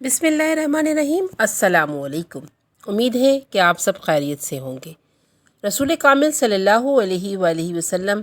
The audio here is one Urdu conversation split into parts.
بسم اللہ الرحمن الرحیم۔ السلام علیکم۔ امید ہے کہ آپ سب خیریت سے ہوں گے۔ رسول کامل صلی اللہ علیہ وآلہ وسلم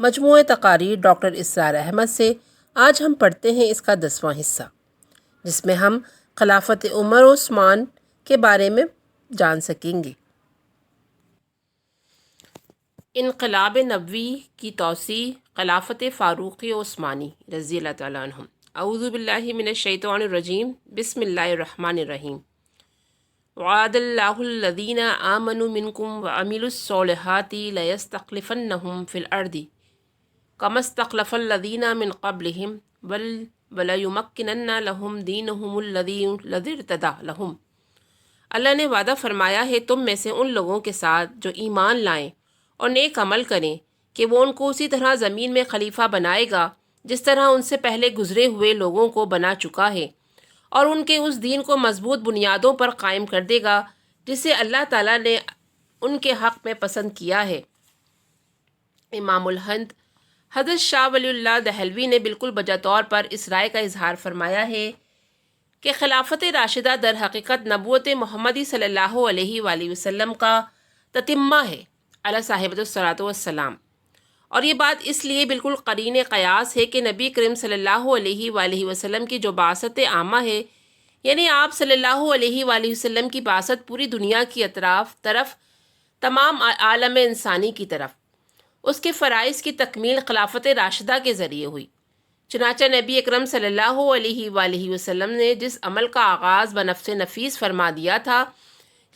مجموعہ تقاریر ڈاکٹر اسرار احمد سے آج ہم پڑھتے ہیں اس کا 10واں حصہ، جس میں ہم خلافت عمر و عثمان کے بارے میں جان سکیں گے۔ انقلاب نبوی کی توسیع، خلافت فاروقی و عثمانی رضی اللہ تعالیٰ عنہم۔ اعوذ باللہ من الشیطان الرجیم، بسم اللہ الرحمن الرحیم۔ وعد اللہ الذین آمنوا منکم وعملوا الصالحات لیستخلفنہم فی الارض کما استخلف الذین من قبلہم ولیمکنن لہم دینہم الذی ارتضی لہم۔ اللہ نے وعدہ فرمایا ہے تم میں سے ان لوگوں کے ساتھ جو ایمان لائیں اور نیک عمل کریں کہ وہ ان کو اسی طرح زمین میں خلیفہ بنائے گا جس طرح ان سے پہلے گزرے ہوئے لوگوں کو بنا چکا ہے، اور ان کے اس دین کو مضبوط بنیادوں پر قائم کر دے گا جسے اللہ تعالیٰ نے ان کے حق میں پسند کیا ہے۔ امام الہند حضرت شاہ ولی اللہ دہلوی نے بالکل بجا طور پر اس رائے کا اظہار فرمایا ہے کہ خلافت راشدہ در حقیقت نبوت محمدی صلی اللہ علیہ وآلہ وسلم کا تتمہ ہے علیہ صاحبۃ الصلاۃ والسلام، اور یہ بات اس لیے بالکل قرین قیاس ہے کہ نبی کریم صلی اللہ علیہ وآلہ وسلم کی جو بعثت عامہ ہے، یعنی آپ صلی اللہ علیہ وآلہ وسلم کی بعثت پوری دنیا کی طرف تمام عالم انسانی کی طرف، اس کے فرائض کی تکمیل خلافت راشدہ کے ذریعے ہوئی۔ چنانچہ نبی اکرم صلی اللہ علیہ وآلہ وسلم نے جس عمل کا آغاز بنفس نفیس فرما دیا تھا،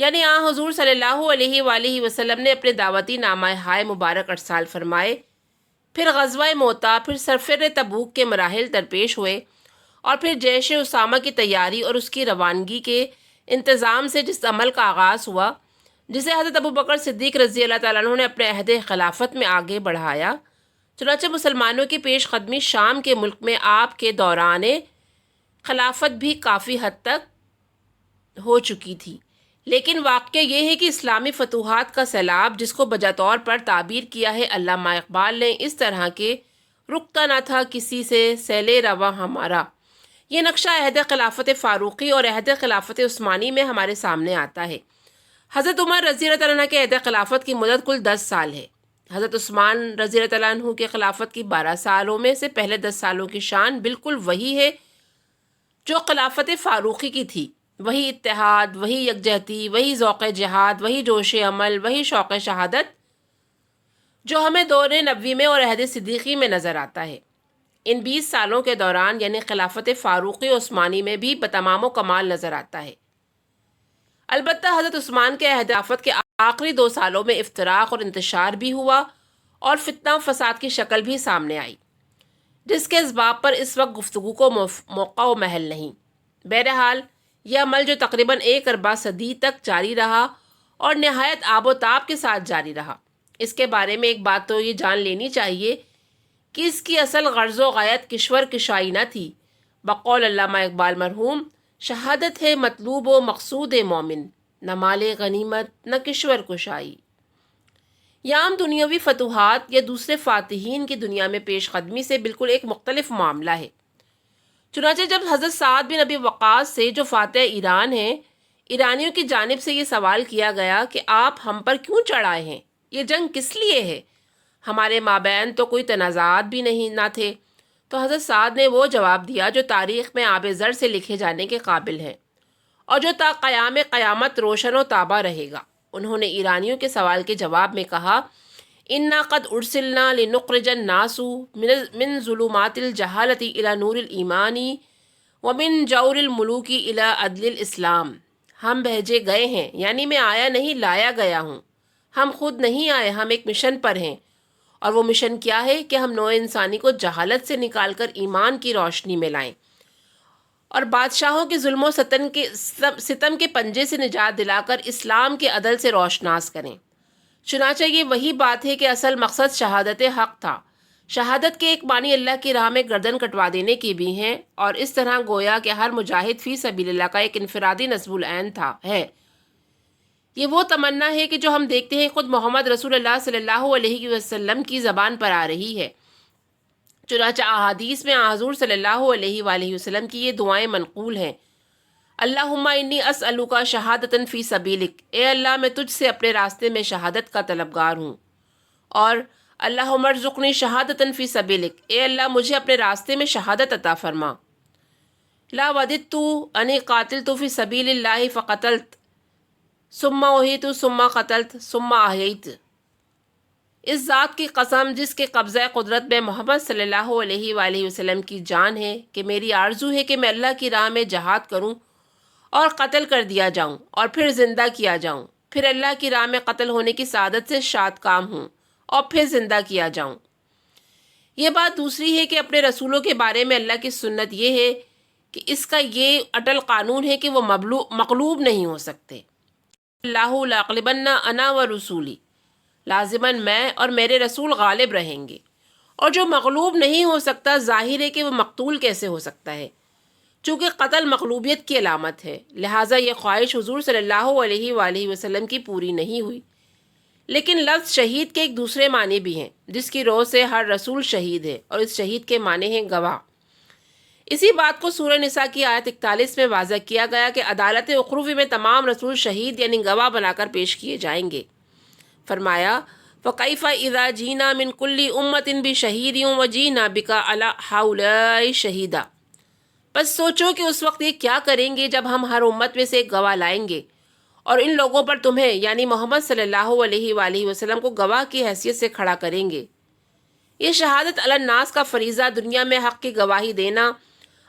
یعنی حضور صلی اللہ علیہ وآلہ وسلم نے اپنے دعوتی نامہ ہائے مبارک ارسال فرمائے، پھر غزوہ موتا، پھر سفر تبوک کے مراحل درپیش ہوئے، اور پھر جیش اسامہ کی تیاری اور اس کی روانگی کے انتظام سے جس عمل کا آغاز ہوا، جسے حضرت ابوبکر صدیق رضی اللہ تعالیٰ عنہ نے اپنے عہد خلافت میں آگے بڑھایا، چنانچہ مسلمانوں کی پیش قدمی شام کے ملک میں آپ کے دوران خلافت بھی کافی حد تک ہو چکی تھی۔ لیکن واقعہ یہ ہے کہ اسلامی فتوحات کا سیلاب جس کو بجا طور پر تعبیر کیا ہے علامہ اقبال نے اس طرح کے رکتا نہ تھا کسی سے سیل رواں ہمارا، یہ نقشہ عہد خلافت فاروقی اور عہد خلافت عثمانی میں ہمارے سامنے آتا ہے۔ حضرت عمر رضی اللہ تعالیٰ عنہ کے عہد خلافت کی مدت کل 10 سال ہے۔ حضرت عثمان رضی اللہ تعالیٰ عنہ کے خلافت کی 12 سالوں میں سے پہلے 10 سالوں کی شان بالکل وہی ہے جو خلافت فاروقی کی تھی، وہی اتحاد، وہی یکجہتی، وہی ذوق جہاد، وہی جوش عمل، وہی شوق شہادت جو ہمیں دور نبوی میں اور عہد صدیقی میں نظر آتا ہے۔ ان 20 سالوں کے دوران یعنی خلافت فاروقی عثمانی میں بھی بتمام و کمال نظر آتا ہے۔ البتہ حضرت عثمان کے عہد خلافت کے آخری 2 سالوں میں افتراق اور انتشار بھی ہوا اور فتنہ و فساد کی شکل بھی سامنے آئی، جس کے اسباب پر اس وقت گفتگو کو موقع و محل نہیں۔ بہرحال یہ عمل جو تقریباً 1 اربع صدی تک جاری رہا اور نہایت آب و تاب کے ساتھ جاری رہا، اس کے بارے میں ایک بات تو یہ جان لینی چاہیے کہ اس کی اصل غرض و غایت کشور کشائی نہ تھی۔ بقول علامہ اقبال مرحوم، شہادت ہے مطلوب و مقصود مومن، نہ مال غنیمت نہ کشور کشائی۔ یہ عام دنیاوی فتوحات یا دوسرے فاتحین کی دنیا میں پیش قدمی سے بالکل ایک مختلف معاملہ ہے۔ چنانچہ جب حضرت سعد بن ابی وقاص سے جو فاتح ایران ہیں، ایرانیوں کی جانب سے یہ سوال کیا گیا کہ آپ ہم پر کیوں چڑھ آئے ہیں، یہ جنگ کس لیے ہے، ہمارے مابین تو کوئی تنازعات بھی نہ تھے، تو حضرت سعد نے وہ جواب دیا جو تاریخ میں آب زر سے لکھے جانے کے قابل ہے اور جو تا قیام قیامت روشن و تابہ رہے گا۔ انہوں نے ایرانیوں کے سوال کے جواب میں کہا، انا قد ارسلنا لنخرج الناس من ظلمات الجہالۃ الی نور الایمان ومن جور الملوک الی عدل الاسلام۔ ہم بھیجے گئے ہیں، یعنی میں آیا نہیں لایا گیا ہوں، ہم خود نہیں آئے، ہم ایک مشن پر ہیں، اور وہ مشن کیا ہے کہ ہم نوع انسانی کو جہالت سے نکال کر ایمان کی روشنی میں لائیں اور بادشاہوں کے ظلم و ستم کے پنجے سے نجات دلا کر اسلام کے عدل سے روشناس کریں۔ چنانچہ یہ وہی بات ہے کہ اصل مقصد شہادت حق تھا۔ شہادت کے ایک معنی اللہ کی راہ میں گردن کٹوا دینے کی بھی ہیں، اور اس طرح گویا کہ ہر مجاہد فی سبیل اللہ کا ایک انفرادی نصب العین ہے۔ یہ وہ تمنا ہے کہ جو ہم دیکھتے ہیں خود محمد رسول اللہ صلی اللہ علیہ وسلم کی زبان پر آ رہی ہے۔ چنانچہ احادیث میں حضور صلی اللہ علیہ وآلہ وسلم کی یہ دعائیں منقول ہیں، اللہم انی اسألک شہادتاً فی سبیلک، اے اللہ میں تجھ سے اپنے راستے میں شہادت کا طلبگار ہوں. اور اللہم ارزقنی شہادتاً فی سبیلک، اے اللہ مجھے اپنے راستے میں شہادت عطا فرما. لا وددت انی قاتلت فی سبیل اللہ فقتلت ثم احیت ثم قتلت ثم احییت. اس ذات کی قسم جس کے قبضہ قدرت میں محمد صلی اللہ علیہ وآلہ وسلم کی جان ہے کہ میری آرزو ہے کہ میں اللہ کی راہ میں جہاد کروں اور قتل کر دیا جاؤں اور پھر زندہ کیا جاؤں، پھر اللہ کی راہ میں قتل ہونے کی سعادت سے شاد کام ہوں اور پھر زندہ کیا جاؤں. یہ بات دوسری ہے کہ اپنے رسولوں کے بارے میں اللہ کی سنت یہ ہے کہ اس کا یہ اٹل قانون ہے کہ وہ مغلوب نہیں ہو سکتے. اللہ لاغلبن انا و رسولی، لازماً میں اور میرے رسول غالب رہیں گے. اور جو مغلوب نہیں ہو سکتا، ظاہر ہے کہ وہ مقتول کیسے ہو سکتا ہے، چونکہ قتل مغلوبیت کی علامت ہے. لہٰذا یہ خواہش حضور صلی اللہ علیہ وآلہ وسلم کی پوری نہیں ہوئی. لیکن لفظ شہید کے ایک دوسرے معنی بھی ہیں جس کی روح سے ہر رسول شہید ہے، اور اس شہید کے معنی ہیں گواہ. اسی بات کو سورہ نساء کی آیت 41 میں واضح کیا گیا کہ عدالت اخروی میں تمام رسول شہید یعنی گواہ بنا کر پیش کیے جائیں گے. فرمایا فَكَيْفَ إِذَا جِئْنَا مِنْ كُلِّ أُمَّةٍ بِشَهِيدٍ وَجِئْنَا بِكَ عَلَى هَؤُلَاءِ شَهِيدًا. بس سوچو کہ اس وقت یہ کیا کریں گے جب ہم ہر امت میں سے ایک گواہ لائیں گے اور ان لوگوں پر تمہیں یعنی محمد صلی اللہ علیہ وآلہ وسلم کو گواہ کی حیثیت سے کھڑا کریں گے. یہ شہادت علی الناس کا فریضہ دنیا میں حق کی گواہی دینا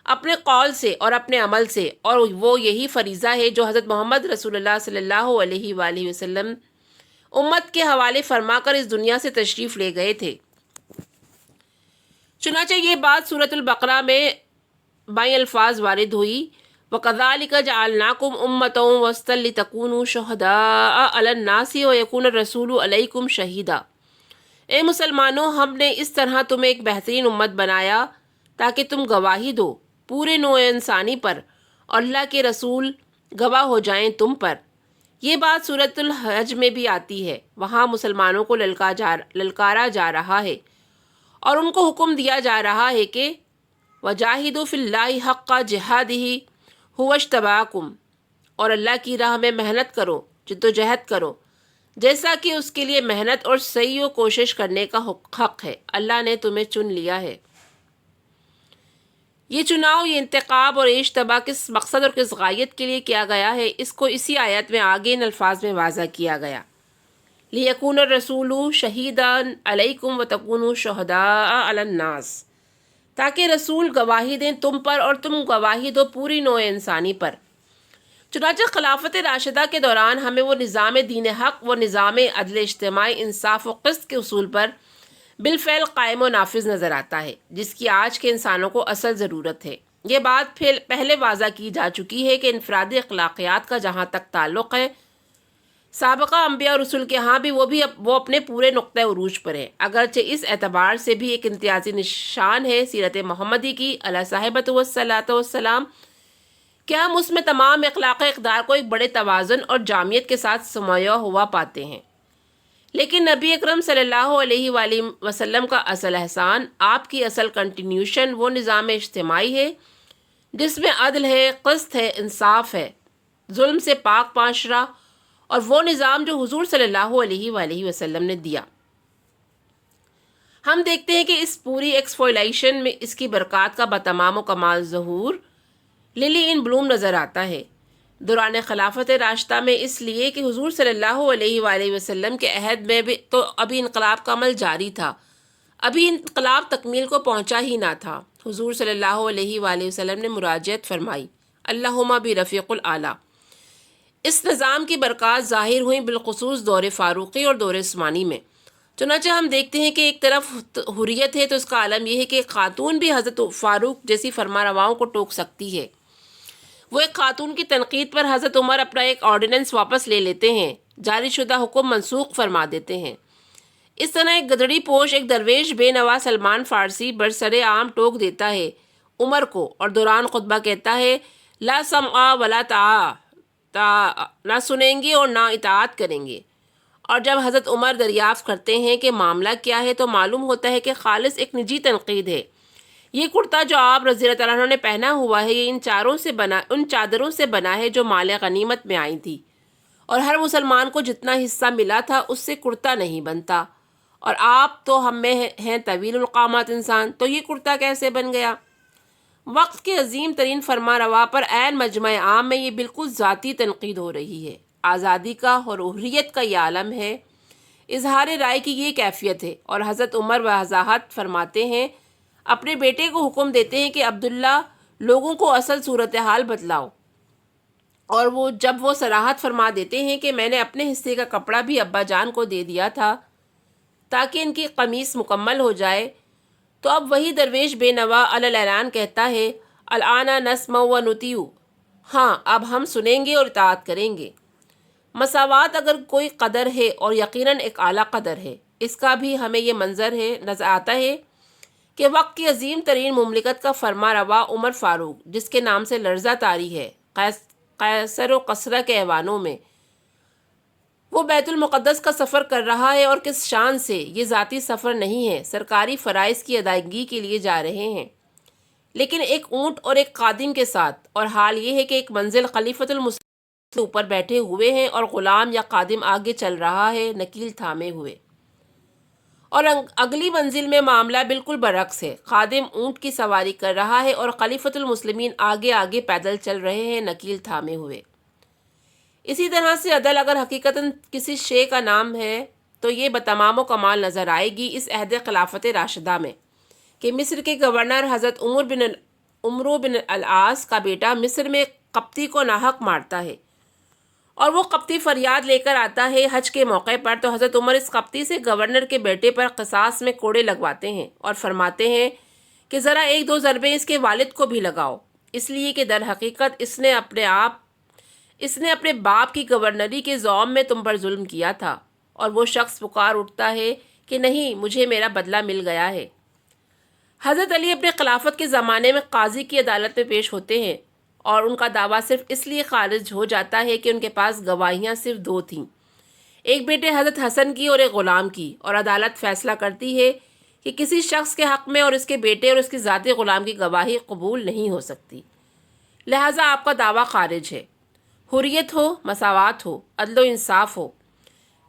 اپنے قول سے اور اپنے عمل سے، اور وہ یہی فریضہ ہے جو حضرت محمد رسول اللہ صلی اللہ علیہ وآلہ وسلم امت کے حوالے فرما کر اس دنیا سے تشریف لے گئے تھے. چنانچہ یہ بات سورۃ البقرہ میں بائیں الفاظ وارد ہوئی وَكَذَلِكَ جَعَلْنَاكُمْ أُمَّةً وَسْطًا لِتَكُونُوا شُهَدَاءَ عَلَى النَّاسِ وَيَكُونَ الرَّسُولُ عَلَيْكُمْ شَهِيدًا. اے مسلمانوں، ہم نے اس طرح تمہیں ایک بہترین امت بنایا تاکہ تم گواہی دو پورے نوع انسانی پر اور اللہ کے رسول گواہ ہو جائیں تم پر. یہ بات سورۃ الحج میں بھی آتی ہے. وہاں مسلمانوں کو للکارا جا رہا ہے اور ان کو حکم دیا جا رہا ہے کہ وَجَاهِدُوا فِي اللَّهِ حَقَّ جِهَادِهِ هُوَ اجْتَبَاكُمْ، اور اللہ کی راہ میں محنت کرو، جدوجہد کرو جیسا کہ اس کے لیے محنت اور سعی و کوشش کرنے کا حق ہے. اللہ نے تمہیں چن لیا ہے. یہ چناؤ، یہ انتخاب اور اجتباء کس مقصد اور کس غایت کے لیے کیا گیا ہے، اس کو اسی آیت میں آگے ان الفاظ میں واضح کیا گیا لِيَكُونَ الرَّسُولُ شَهِيدًا عَلَيْكُمْ وَتَكُونُوا شُهَدَاءَ عَلَى النَّاسِ، تاکہ رسول گواہی دیں تم پر اور تم گواہی دو پوری نوع انسانی پر. چنانچہ خلافت راشدہ کے دوران ہمیں وہ نظام دین حق، وہ نظام عدل اجتماعی، انصاف و قسط کے اصول پر بالفعل قائم و نافذ نظر آتا ہے جس کی آج کے انسانوں کو اصل ضرورت ہے. یہ بات پہلے واضح کی جا چکی ہے کہ انفرادی اخلاقیات کا جہاں تک تعلق ہے، سابقہ انبیاء اور رسول کے ہاں بھی وہ اپنے پورے نقطۂ عروج پر ہے. اگرچہ اس اعتبار سے بھی ایک امتیازی نشان ہے سیرت محمدی کی علیہ صاحبۃ والسلام کہ ہم اس میں تمام اخلاق اقدار کو ایک بڑے توازن اور جامعیت کے ساتھ سمویہ ہوا پاتے ہیں. لیکن نبی اکرم صلی اللہ علیہ وآلہ وسلم کا اصل احسان، آپ کی اصل کنٹینیوشن وہ نظام اجتماعی ہے جس میں عدل ہے، قسط ہے، انصاف ہے، ظلم سے پاک معاشرہ، اور وہ نظام جو حضور صلی اللہ علیہ وآلہ وسلم نے دیا. ہم دیکھتے ہیں کہ اس پوری ایکسفولیشن میں اس کی برکات کا بتمام و کمال ظہور للی ان بلوم نظر آتا ہے دوران خلافت راشدہ میں، اس لیے کہ حضور صلی اللہ علیہ وآلہ وسلم کے عہد میں بھی تو ابھی انقلاب کا عمل جاری تھا، ابھی انقلاب تکمیل کو پہنچا ہی نہ تھا. حضور صلی اللہ علیہ وآلہ وسلم نے مراجعت فرمائی اللہم برفیق الاعلیٰ. اس نظام کی برکات ظاہر ہوئیں بالخصوص دور فاروقی اور دور عثمانی میں. چنانچہ ہم دیکھتے ہیں کہ ایک طرف حریت ہے تو اس کا عالم یہ ہے کہ ایک خاتون بھی حضرت فاروق جیسی فرما رواؤں کو ٹوک سکتی ہے. وہ ایک خاتون کی تنقید پر حضرت عمر اپنا ایک آرڈیننس واپس لے لیتے ہیں، جاری شدہ حکم منسوخ فرما دیتے ہیں. اس طرح ایک گدڑی پوش، ایک درویش بے نوا سلمان فارسی برسر عام ٹوک دیتا ہے عمر کو اور دوران خطبہ کہتا ہے لا سمع ولا نہ سنیں گے اور نہ اطاعت کریں گے. اور جب حضرت عمر دریافت کرتے ہیں کہ معاملہ کیا ہے تو معلوم ہوتا ہے کہ خالص ایک نجی تنقید ہے، یہ کرتا جو آپ رضی اللہ تعالیٰ عنہ نے پہنا ہوا ہے یہ ان چادروں سے بنا ہے جو مال غنیمت میں آئی تھی، اور ہر مسلمان کو جتنا حصہ ملا تھا اس سے کرتا نہیں بنتا، اور آپ تو ہم میں ہیں طویل القامت انسان، تو یہ کرتا کیسے بن گیا؟ وقت کے عظیم ترین فرما روا پر عین مجمع عام میں یہ بالکل ذاتی تنقید ہو رہی ہے۔ آزادی کا اور حریت کا یہ عالم ہے، اظہار رائے کی یہ کیفیت ہے، اور حضرت عمر وضاحت فرماتے ہیں، اپنے بیٹے کو حکم دیتے ہیں کہ عبداللہ لوگوں کو اصل صورتحال بتلاؤ، اور جب وہ صراحت فرما دیتے ہیں کہ میں نے اپنے حصے کا کپڑا بھی ابا جان کو دے دیا تھا تاکہ ان کی قمیص مکمل ہو جائے، تو اب وہی درویش بے نوا علی اعلان کہتا ہے، الآن نسمع و نطیع، ہاں اب ہم سنیں گے اور اطاعت کریں گے۔ مساوات اگر کوئی قدر ہے اور یقیناً ایک اعلیٰ قدر ہے، اس کا بھی ہمیں یہ منظر نظر آتا ہے کہ وقت کی عظیم ترین مملکت کا فرما روا عمر فاروق، جس کے نام سے لرزہ طاری ہے قیصر و کسریٰ کے ایوانوں میں، وہ بیت المقدس کا سفر کر رہا ہے، اور کس شان سے! یہ ذاتی سفر نہیں ہے، سرکاری فرائض کی ادائیگی کے لیے جا رہے ہیں، لیکن ایک اونٹ اور ایک خادم کے ساتھ، اور حال یہ ہے کہ ایک منزل خلیفۃ المسلمین کے اوپر بیٹھے ہوئے ہیں اور غلام یا خادم آگے چل رہا ہے نکیل تھامے ہوئے، اور اگلی منزل میں معاملہ بالکل برعکس ہے، خادم اونٹ کی سواری کر رہا ہے اور خلیفۃ المسلمین آگے آگے پیدل چل رہے ہیں نکیل تھامے ہوئے۔ اسی طرح سے عدل اگر حقیقتاً کسی شے کا نام ہے تو یہ بتمام و کمال نظر آئے گی اس عہد خلافت راشدہ میں کہ مصر کے گورنر حضرت عمرو بن العاص کا بیٹا مصر میں قبطی کو ناحق مارتا ہے، اور وہ قبطی فریاد لے کر آتا ہے حج کے موقع پر، تو حضرت عمر اس قبطی سے گورنر کے بیٹے پر قصاص میں کوڑے لگواتے ہیں اور فرماتے ہیں کہ ذرا ایک دو ضربیں اس کے والد کو بھی لگاؤ، اس لیے کہ در حقیقت اس نے اپنے باپ کی گورنری کے زوم میں تم پر ظلم کیا تھا۔ اور وہ شخص پکار اٹھتا ہے کہ نہیں، مجھے میرا بدلہ مل گیا ہے۔ حضرت علی اپنے خلافت کے زمانے میں قاضی کی عدالت میں پیش ہوتے ہیں، اور ان کا دعویٰ صرف اس لیے خارج ہو جاتا ہے کہ ان کے پاس گواہیاں صرف دو تھیں، ایک بیٹے حضرت حسن کی اور ایک غلام کی، اور عدالت فیصلہ کرتی ہے کہ کسی شخص کے حق میں اور اس کے بیٹے اور اس کی ذاتی غلام کی گواہی قبول نہیں ہو سکتی، لہٰذا آپ کا دعویٰ خارج ہے۔ حریت ہو، مساوات ہو، عدل و انصاف ہو،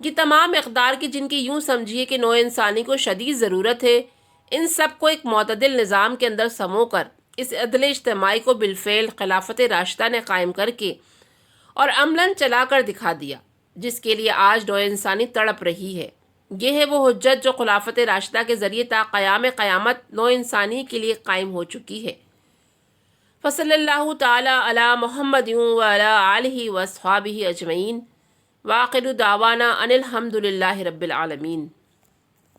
یہ تمام اقدار کی جن کی یوں سمجھیے کہ نوع انسانی کو شدید ضرورت ہے، ان سب کو ایک معتدل نظام کے اندر سمو کر اس عدل اجتماعی کو بالفعل خلافت راشدہ نے قائم کر کے اور عملاً چلا کر دکھا دیا، جس کے لیے آج نوع انسانی تڑپ رہی ہے۔ یہ ہے وہ حجت جو خلافت راشدہ کے ذریعے تا قیام قیامت نوع انسانی کے لیے قائم ہو چکی ہے۔ فصلی اللہ تعالی علی محمد وعلی آلہ واصحابہ اجمعین، وآخر دعوانا ان الحمد للہ رب العالمین۔